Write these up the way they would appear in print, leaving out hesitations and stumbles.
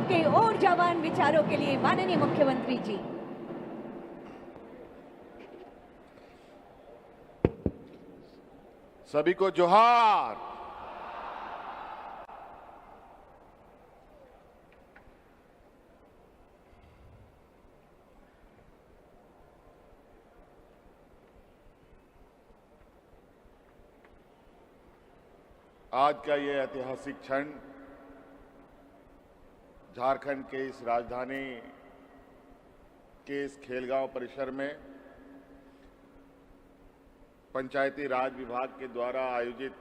आपके ऊर्जावान विचारों के लिए माननीय मुख्यमंत्री जी। सभी को जोहार। आज का ये ऐतिहासिक क्षण झारखंड के इस राजधानी के इस खेलगांव परिसर में पंचायती राज विभाग के द्वारा आयोजित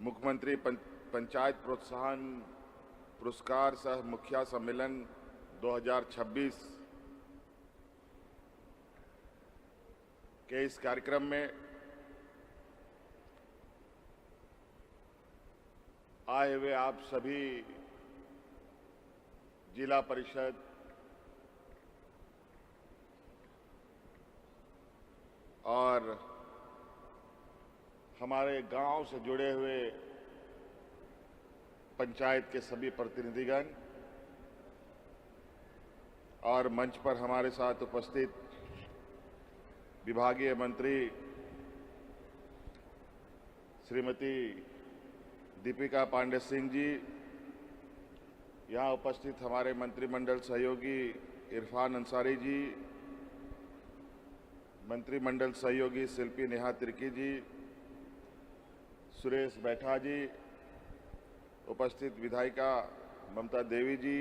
मुख्यमंत्री पंचायत प्रोत्साहन पुरस्कार सह मुखिया सम्मेलन 2026 के इस कार्यक्रम में आए हुए आप सभी जिला परिषद और हमारे गांव से जुड़े हुए पंचायत के सभी प्रतिनिधिगण और मंच पर हमारे साथ उपस्थित विभागीय मंत्री श्रीमती दीपिका पांडे सिंह जी, यहाँ उपस्थित हमारे मंत्रिमंडल सहयोगी इरफान अंसारी जी, मंत्रिमंडल सहयोगी शिल्पी नेहा तिर्की जी, सुरेश बैठा जी, उपस्थित विधायिका ममता देवी जी,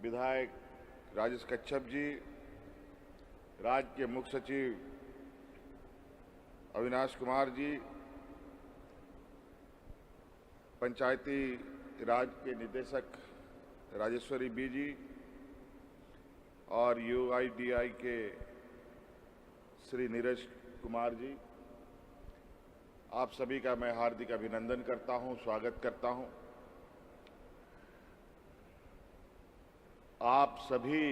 विधायक राजेश कच्छप जी, राज्य के मुख्य सचिव अविनाश कुमार जी, पंचायती राज के निदेशक राजेश्वरी बी जी और यूआईडीआई के श्री नीरज कुमार जी, आप सभी का मैं हार्दिक अभिनंदन करता हूं, स्वागत करता हूं। आप सभी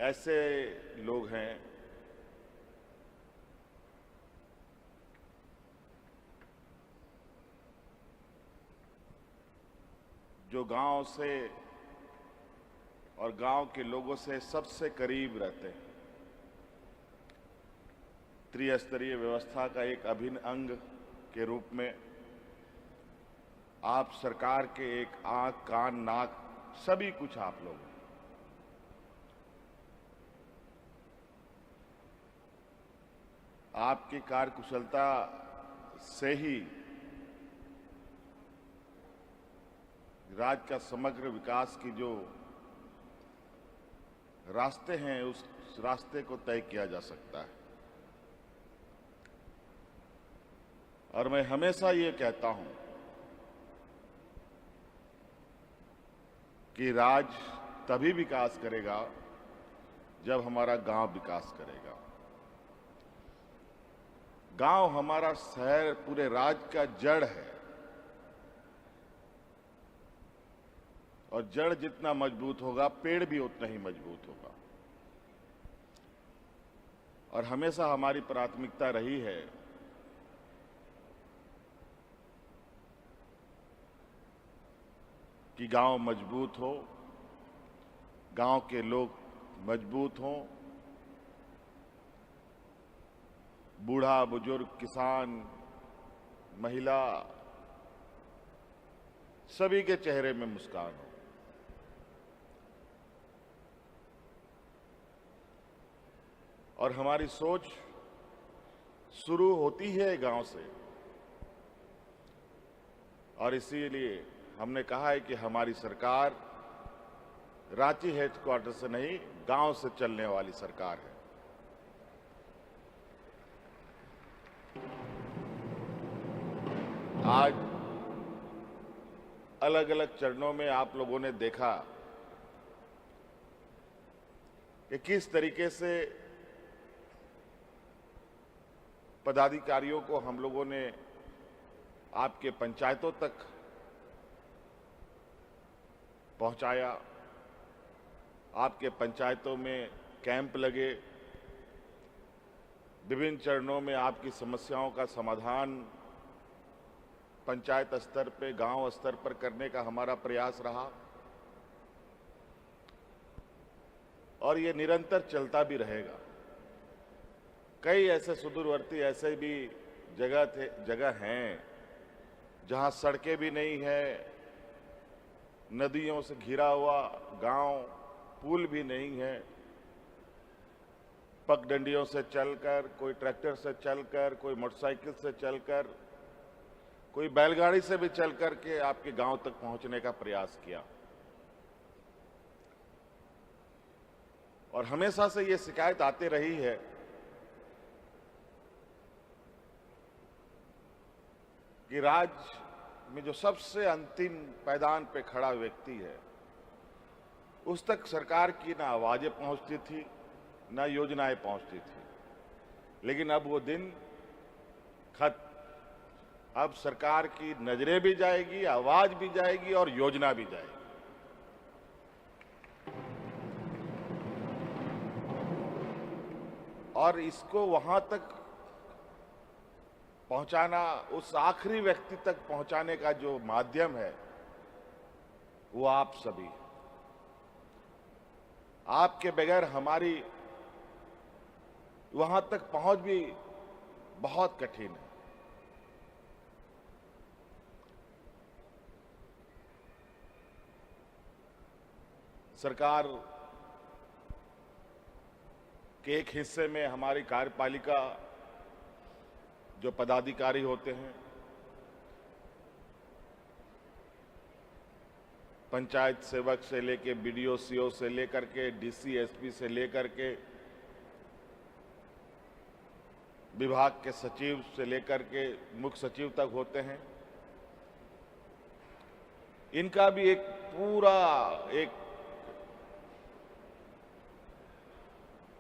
ऐसे लोग हैं जो गांव से और गांव के लोगों से सबसे करीब रहते हैं। त्रिस्तरीय व्यवस्था का एक अभिन्न अंग के रूप में आप सरकार के एक आंख, कान, नाक सभी कुछ आप लोग हैं। आपकी कार्यकुशलता से ही राज्य का समग्र विकास की जो रास्ते हैं उस रास्ते को तय किया जा सकता है। और मैं हमेशा ये कहता हूं कि राज्य तभी विकास करेगा जब हमारा गांव विकास करेगा। गांव हमारा शहर पूरे राज्य का जड़ है और जड़ जितना मजबूत होगा पेड़ भी उतना ही मजबूत होगा। और हमेशा हमारी प्राथमिकता रही है कि गांव मजबूत हो, गांव के लोग मजबूत हों, बूढ़ा, बुजुर्ग, किसान, महिला सभी के चेहरे में मुस्कान हो। और हमारी सोच शुरू होती है गांव से और इसीलिए हमने कहा है कि हमारी सरकार रांची हेडक्वार्टर से नहीं गांव से चलने वाली सरकार है। आज अलग अलग चरणों में आप लोगों ने देखा कि किस तरीके से पदाधिकारियों को हम लोगों ने आपके पंचायतों तक पहुंचाया। आपके पंचायतों में कैंप लगे, विभिन्न चरणों में आपकी समस्याओं का समाधान पंचायत स्तर पे, गांव स्तर पर करने का हमारा प्रयास रहा और ये निरंतर चलता भी रहेगा। कई ऐसे सुदूरवर्ती ऐसे भी जगह हैं जहां सड़कें भी नहीं है, नदियों से घिरा हुआ गांव, पुल भी नहीं है। पगडंडियों से चलकर, कोई ट्रैक्टर से चलकर, कोई मोटरसाइकिल से चलकर, कोई बैलगाड़ी से भी चलकर के आपके गांव तक पहुंचने का प्रयास किया। और हमेशा से ये शिकायत आती रही है कि राज्य में जो सबसे अंतिम पायदान पे खड़ा व्यक्ति है, उस तक सरकार की ना आवाजें पहुंचती थी, ना योजनाएं पहुंचती थी। लेकिन अब वो दिन खत्म। अब सरकार की नजरें भी जाएगी, आवाज भी जाएगी और योजना भी जाएगी। और इसको वहां तक पहुंचाना, उस आखिरी व्यक्ति तक पहुंचाने का जो माध्यम है वो आप सभी। आपके बगैर हमारी वहां तक पहुंच भी बहुत कठिन है। सरकार के एक हिस्से में हमारी कार्यपालिका जो पदाधिकारी होते हैं, पंचायत सेवक से लेके बीडीओ, सीओ से लेकर के डीसी, एसपी से लेकर के विभाग के सचिव से लेकर के मुख्य सचिव तक होते हैं, इनका भी एक पूरा एक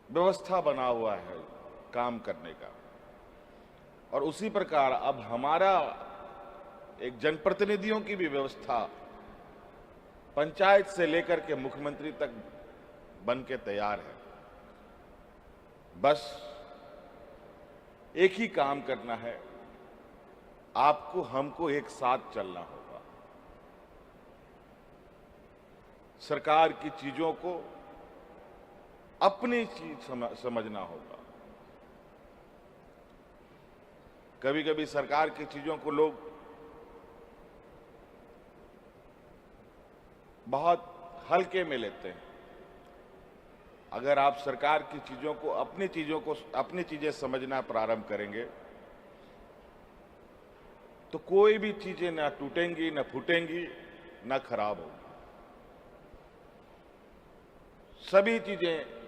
व्यवस्था बना हुआ है काम करने का। और उसी प्रकार अब हमारा एक जनप्रतिनिधियों की भी व्यवस्था पंचायत से लेकर के मुख्यमंत्री तक बन के तैयार है। बस एक ही काम करना है, आपको हमको एक साथ चलना होगा। सरकार की चीजों को अपनी चीज समझना होगा। कभी कभी सरकार की चीजों को लोग बहुत हल्के में लेते हैं। अगर आप सरकार की चीजों को, अपनी चीजें समझना प्रारंभ करेंगे तो कोई भी चीजें ना टूटेंगी, ना फूटेंगी, ना खराब होगी। सभी चीजें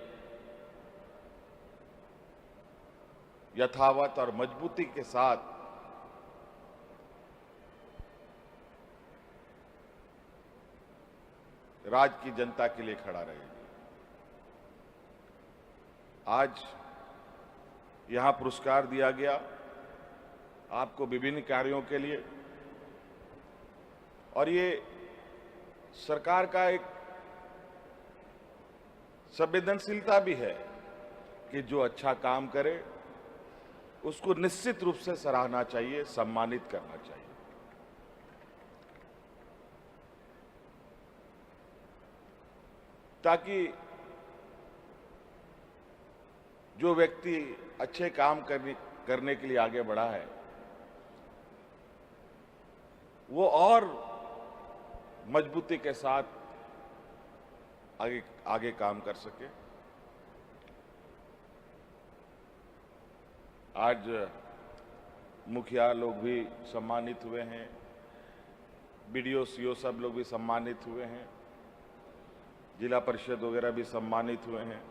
यथावत और मजबूती के साथ राज्य की जनता के लिए खड़ा रहेगी। आज यहां पुरस्कार दिया गया आपको विभिन्न कार्यों के लिए, और ये सरकार का एक संवेदनशीलता भी है कि जो अच्छा काम करे उसको निश्चित रूप से सराहना चाहिए, सम्मानित करना चाहिए। ताकि जो व्यक्ति अच्छे काम करने के लिए आगे बढ़ा है वो और मजबूती के साथ आगे काम कर सके। आज मुखिया लोग भी सम्मानित हुए हैं, बीडीओ, सीओ सब लोग भी सम्मानित हुए हैं, जिला परिषद वगैरह भी सम्मानित हुए हैं।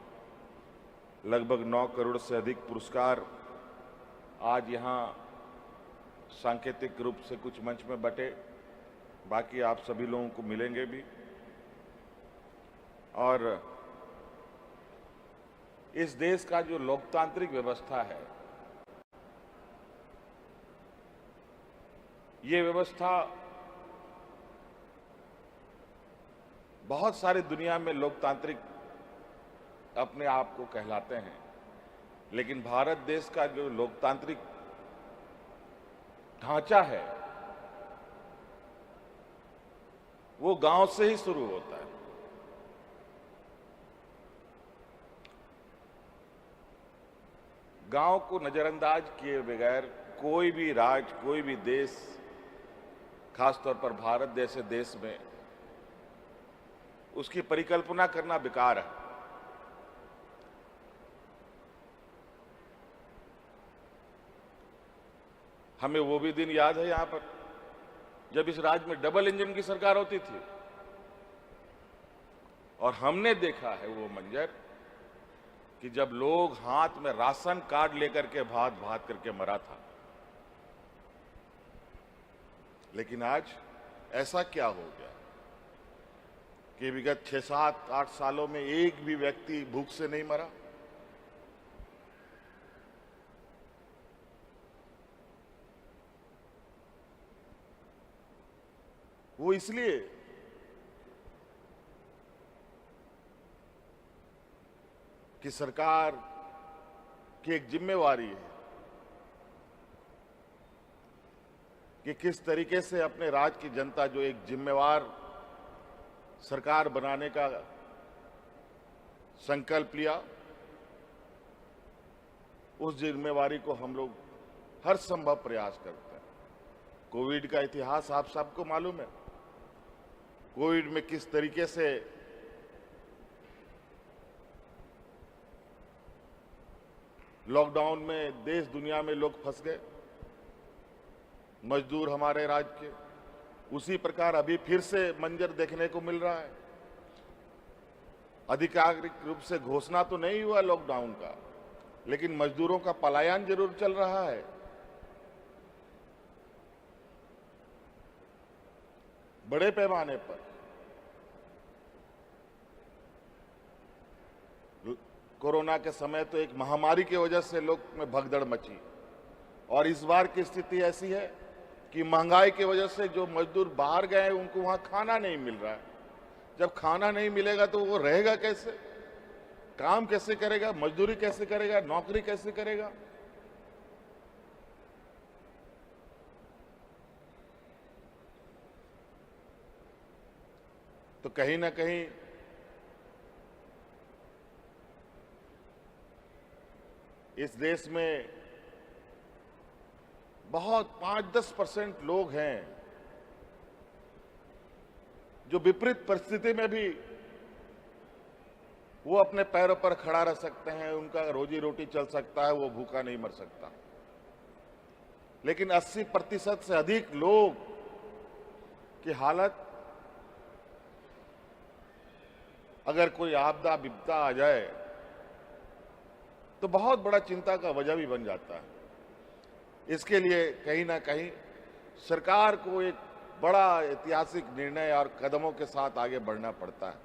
लगभग 9 करोड़ से अधिक पुरस्कार आज यहाँ सांकेतिक रूप से कुछ मंच में बटे, बाकी आप सभी लोगों को मिलेंगे भी। और इस देश का जो लोकतांत्रिक व्यवस्था है, ये व्यवस्था बहुत सारी दुनिया में लोकतांत्रिक अपने आप को कहलाते हैं, लेकिन भारत देश का जो लोकतांत्रिक ढांचा है वो गांव से ही शुरू होता है। गांव को नजरअंदाज किए बगैर कोई भी राज्य, कोई भी देश, खासतौर पर भारत जैसे देश में उसकी परिकल्पना करना बेकार है। हमें वो भी दिन याद है यहां पर जब इस राज्य में डबल इंजन की सरकार होती थी और हमने देखा है वो मंजर कि जब लोग हाथ में राशन कार्ड लेकर के भात भात करके मरा था। लेकिन आज ऐसा क्या हो गया कि विगत 6, 7, 8 सालों में एक भी व्यक्ति भूख से नहीं मरा। वो इसलिए कि सरकार की एक जिम्मेवारी है कि किस तरीके से अपने राज्य की जनता जो एक जिम्मेवार सरकार बनाने का संकल्प लिया, उस जिम्मेवारी को हम लोग हर संभव प्रयास करते हैं। कोविड का इतिहास आप सबको मालूम है। कोविड में किस तरीके से लॉकडाउन में देश दुनिया में लोग फंस गए, मजदूर हमारे राज्य के। उसी प्रकार अभी फिर से मंजर देखने को मिल रहा है। आधिकारिक रूप से घोषणा तो नहीं हुआ लॉकडाउन का, लेकिन मजदूरों का पलायन जरूर चल रहा है। बड़े पैमाने पर कोरोना के समय तो एक महामारी की वजह से लोग में भगदड़ मची, और इस बार की स्थिति ऐसी है कि महंगाई की वजह से जो मजदूर बाहर गए उनको वहां खाना नहीं मिल रहा है। जब खाना नहीं मिलेगा तो वो रहेगा कैसे, काम कैसे करेगा, मजदूरी कैसे करेगा, नौकरी कैसे करेगा। तो कहीं ना कहीं इस देश में बहुत 5-10% लोग हैं जो विपरीत परिस्थिति में भी वो अपने पैरों पर खड़ा रह सकते हैं, उनका रोजी रोटी चल सकता है, वो भूखा नहीं मर सकता। लेकिन 80% से अधिक लोग की हालत, अगर कोई आपदा विपदा आ जाए तो बहुत बड़ा चिंता का वजह भी बन जाता है। इसके लिए कहीं ना कहीं सरकार को एक बड़ा ऐतिहासिक निर्णय और कदमों के साथ आगे बढ़ना पड़ता है।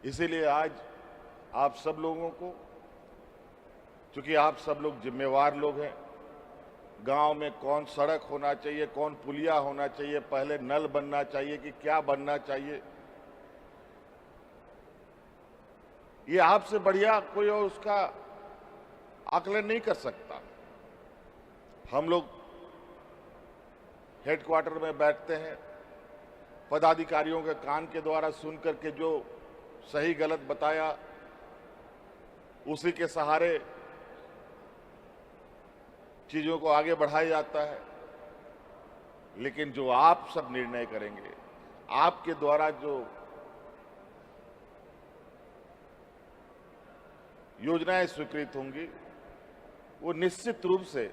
इसीलिए आज आप सब लोगों को, क्योंकि आप सब लोग जिम्मेवार लोग हैं, गांव में कौन सड़क होना चाहिए, कौन पुलिया होना चाहिए, पहले नल बनना चाहिए कि क्या बनना चाहिए, ये आपसे बढ़िया कोई और उसका आकलन नहीं कर सकता। हम लोग हेडक्वार्टर में बैठते हैं, पदाधिकारियों के कान के द्वारा सुन करके जो सही गलत बताया उसी के सहारे चीजों को आगे बढ़ाया जाता है। लेकिन जो आप सब निर्णय करेंगे, आपके द्वारा जो योजनाएं स्वीकृत होंगी, वो निश्चित रूप से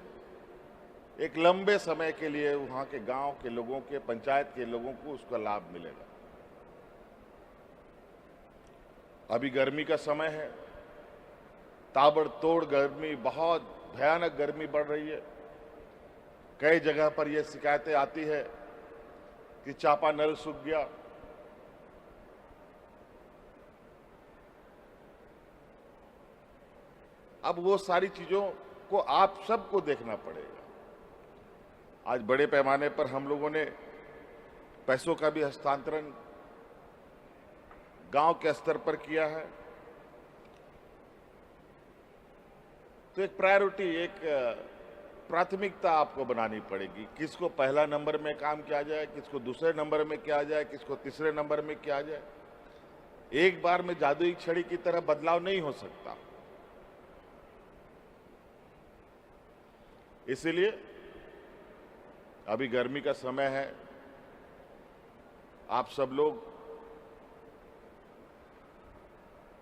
एक लंबे समय के लिए वहां के गांव के लोगों के, पंचायत के लोगों को उसका लाभ मिलेगा। अभी गर्मी का समय है, ताबड़तोड़ गर्मी, बहुत भयानक गर्मी बढ़ रही है। कई जगह पर यह शिकायतें आती है कि चापानल सूख गया। अब वो सारी चीजों को आप सबको देखना पड़ेगा। आज बड़े पैमाने पर हम लोगों ने पैसों का भी हस्तांतरण गांव के स्तर पर किया है। तो एक प्रायोरिटी, एक प्राथमिकता आपको बनानी पड़ेगी। किसको पहला नंबर में काम किया जाए, किसको दूसरे नंबर में किया जाए, किसको तीसरे नंबर में किया जाए। एक बार में जादुई छड़ी की तरह बदलाव नहीं हो सकता। इसीलिए अभी गर्मी का समय है, आप सब लोग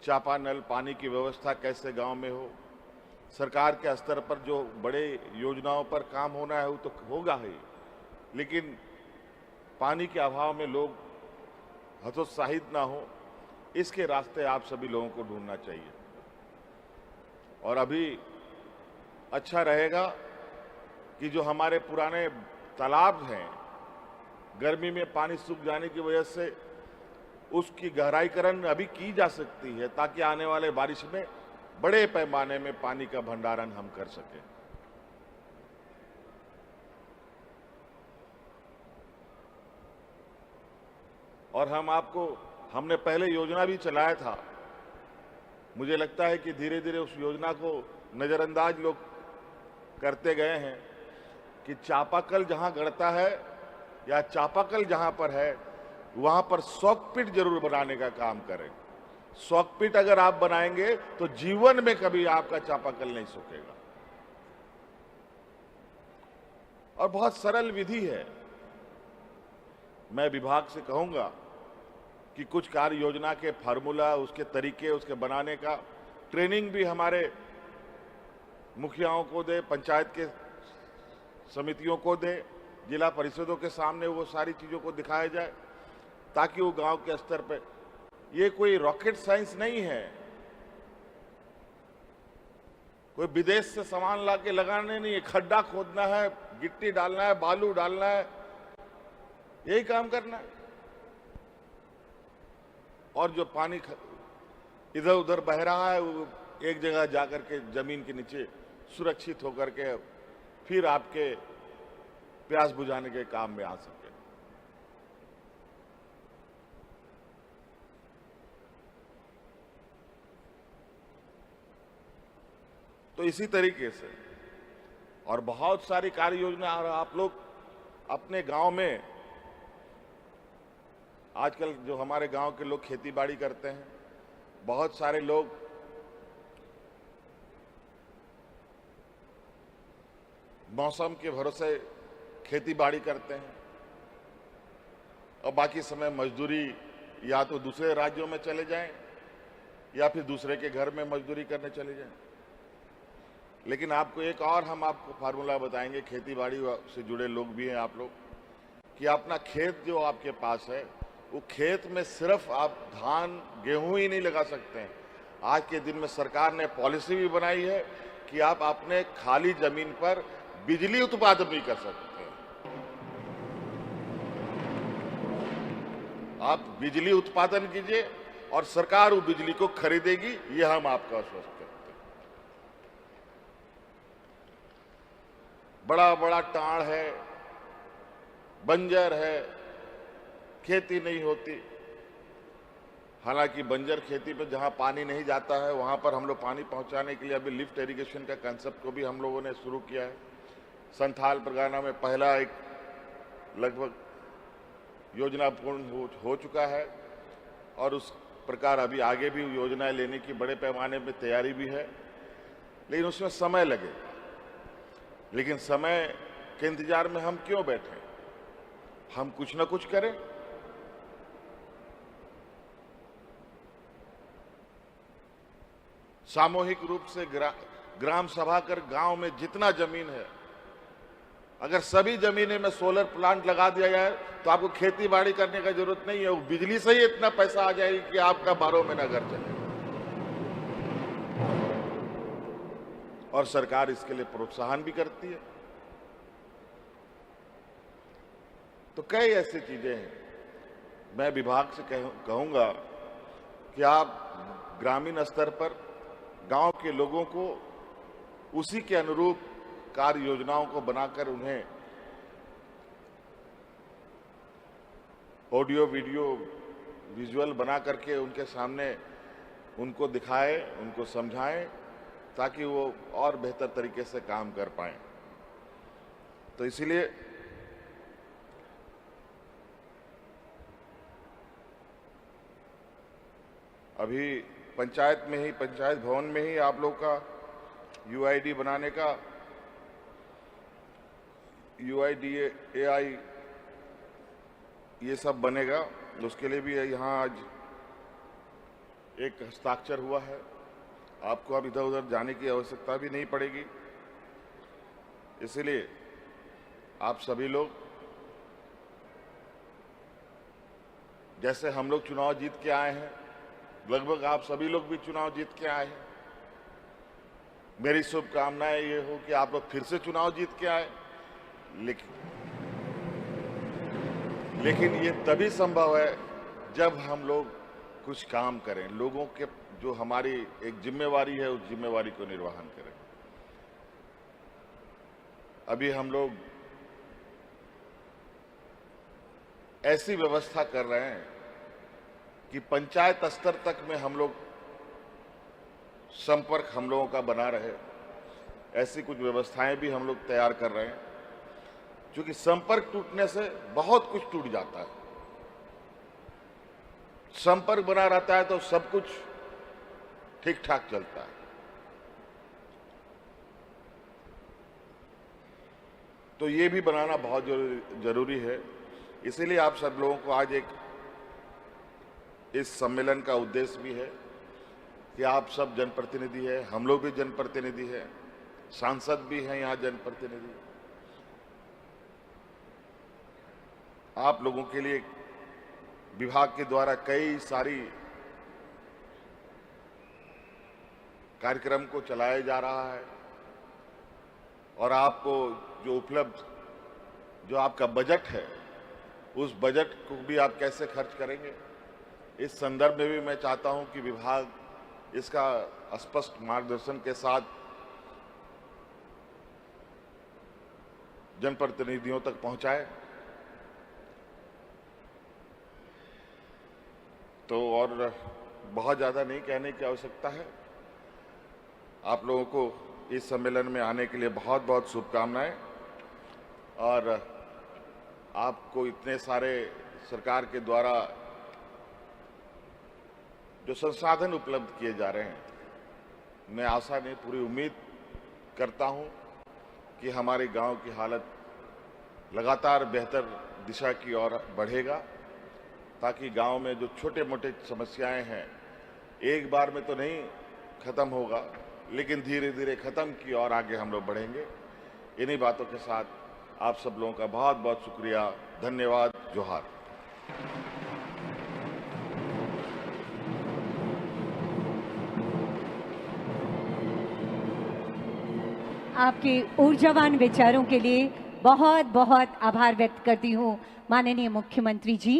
चापानल पानी की व्यवस्था कैसे गांव में हो, सरकार के स्तर पर जो बड़े योजनाओं पर काम होना है वो तो होगा ही, लेकिन पानी के अभाव में लोग हतोत्साहित ना हो, इसके रास्ते आप सभी लोगों को ढूंढना चाहिए। और अभी अच्छा रहेगा कि जो हमारे पुराने तालाब हैं, गर्मी में पानी सूख जाने की वजह से उसकी गहराईकरण अभी की जा सकती है, ताकि आने वाले बारिश में बड़े पैमाने में पानी का भंडारण हम कर सकें। और हमने पहले योजना भी चलाया था। मुझे लगता है कि धीरे धीरे उस योजना को नजरअंदाज लोग करते गए हैं कि चापाकल जहां गड़ता है या चापाकल जहां पर है वहां पर सॉकपिट जरूर बनाने का काम करें। सॉकपिट अगर आप बनाएंगे तो जीवन में कभी आपका चापाकल नहीं सूखेगा। और बहुत सरल विधि है। मैं विभाग से कहूंगा कि कुछ कार्य योजना के फार्मूला, उसके तरीके, उसके बनाने का ट्रेनिंग भी हमारे मुखियाओं को दे, पंचायत के समितियों को दे, जिला परिषदों के सामने वो सारी चीजों को दिखाया जाए, ताकि वो गांव के स्तर पे, ये कोई रॉकेट साइंस नहीं है, कोई विदेश से सामान लाके लगाने नहीं है। खड्डा खोदना है, गिट्टी डालना है, बालू डालना है, यही काम करना है। और जो पानी इधर उधर बह रहा है वो एक जगह जाकर के जमीन के नीचे सुरक्षित होकर के फिर आपके प्यास बुझाने के काम में आ सके। तो इसी तरीके से और बहुत सारी कार्य योजना आप लोग अपने गांव में, आजकल जो हमारे गांव के लोग खेती बाड़ी करते हैं, बहुत सारे लोग मौसम के भरोसे खेती बाड़ी करते हैं और बाकी समय मजदूरी या तो दूसरे राज्यों में चले जाएं या फिर दूसरे के घर में मजदूरी करने चले जाएं। लेकिन आपको एक और हम आपको फार्मूला बताएंगे, खेती बाड़ी से जुड़े लोग भी हैं आप लोग, कि अपना खेत जो आपके पास है वो खेत में सिर्फ आप धान गेहूं ही नहीं लगा सकते हैं। आज के दिन में सरकार ने पॉलिसी भी बनाई है कि आप अपने खाली जमीन पर बिजली उत्पादन भी कर सकते हैं। आप बिजली उत्पादन कीजिए और सरकार वो बिजली को खरीदेगी, ये हम आपको आश्वस्त करते हैं। बड़ा बड़ा टाड़ है, बंजर है, खेती नहीं होती। हालांकि बंजर खेती पे जहां पानी नहीं जाता है वहां पर हम लोग पानी पहुंचाने के लिए अभी लिफ्ट इरिगेशन का कंसेप्ट को भी हम लोगों ने शुरू किया है। संथाल परगना में पहला एक लगभग योजना पूर्ण हो चुका है और उस प्रकार अभी आगे भी योजनाएं लेने की बड़े पैमाने में तैयारी भी है, लेकिन उसमें समय लगेगा। लेकिन समय के इंतजार में हम क्यों बैठे, हम कुछ ना कुछ करें। सामूहिक रूप से ग्राम सभा कर गांव में जितना जमीन है, अगर सभी जमीनें में सोलर प्लांट लगा दिया जाए तो आपको खेती बाड़ी करने का जरूरत नहीं है। वो बिजली से ही इतना पैसा आ जाएगी कि आपका 12 महीना घर चले। और सरकार इसके लिए प्रोत्साहन भी करती है। तो कई ऐसी चीजें हैं। मैं विभाग से कहूंगा कि आप ग्रामीण स्तर पर गांव के लोगों को उसी के अनुरूप कार्य योजनाओं को बनाकर उन्हें ऑडियो वीडियो विजुअल बना करके उनके सामने उनको दिखाएं, उनको समझाएं ताकि वो और बेहतर तरीके से काम कर पाएं। तो इसीलिए अभी पंचायत में ही, पंचायत भवन में ही आप लोग का यूआईडी बनाने का, यूआईडीएआई ये सब बनेगा। उसके लिए भी यहाँ आज एक हस्ताक्षर हुआ है। आपको अब इधर उधर जाने की आवश्यकता भी नहीं पड़ेगी। इसलिए आप सभी लोग, जैसे हम लोग चुनाव जीत के आए हैं, लगभग आप सभी लोग भी चुनाव जीत के आए हैं। मेरी शुभकामनाएं ये हो कि आप लोग फिर से चुनाव जीत के आए। लेकिन ये तभी संभव है जब हम लोग कुछ काम करें, लोगों के जो हमारी एक जिम्मेवारी है उस जिम्मेवारी को निर्वहन करें। अभी हम लोग ऐसी व्यवस्था कर रहे हैं कि पंचायत स्तर तक में हम लोग संपर्क हम लोगों का बना रहे। ऐसी कुछ व्यवस्थाएं भी हम लोग तैयार कर रहे हैं, क्योंकि संपर्क टूटने से बहुत कुछ टूट जाता है। संपर्क बना रहता है तो सब कुछ ठीक ठाक चलता है। तो ये भी बनाना बहुत जरूरी है। इसीलिए आप सब लोगों को आज एक इस सम्मेलन का उद्देश्य भी है कि आप सब जनप्रतिनिधि हैं, हम लोग भी जनप्रतिनिधि हैं, सांसद भी हैं यहाँ जनप्रतिनिधि। आप लोगों के लिए विभाग के द्वारा कई सारी कार्यक्रम को चलाया जा रहा है और आपको जो उपलब्ध, जो आपका बजट है, उस बजट को भी आप कैसे खर्च करेंगे, इस संदर्भ में भी मैं चाहता हूं कि विभाग इसका स्पष्ट मार्गदर्शन के साथ जनप्रतिनिधियों तक पहुंचाए। तो और बहुत ज़्यादा नहीं कहने की आवश्यकता है। आप लोगों को इस सम्मेलन में आने के लिए बहुत बहुत शुभकामनाएं। और आपको इतने सारे सरकार के द्वारा जो संसाधन उपलब्ध किए जा रहे हैं, मैं आशा नहीं पूरी उम्मीद करता हूं कि हमारे गांव की हालत लगातार बेहतर दिशा की ओर बढ़ेगा, ताकि गांव में जो छोटे मोटे समस्याएं हैं एक बार में तो नहीं खत्म होगा, लेकिन धीरे धीरे खत्म की ओर आगे हम लोग बढ़ेंगे। इन्हीं बातों के साथ आप सब लोगों का बहुत बहुत शुक्रिया, धन्यवाद, जोहार। आपके ऊर्जावान विचारों के लिए बहुत बहुत आभार व्यक्त करती हूँ माननीय मुख्यमंत्री जी।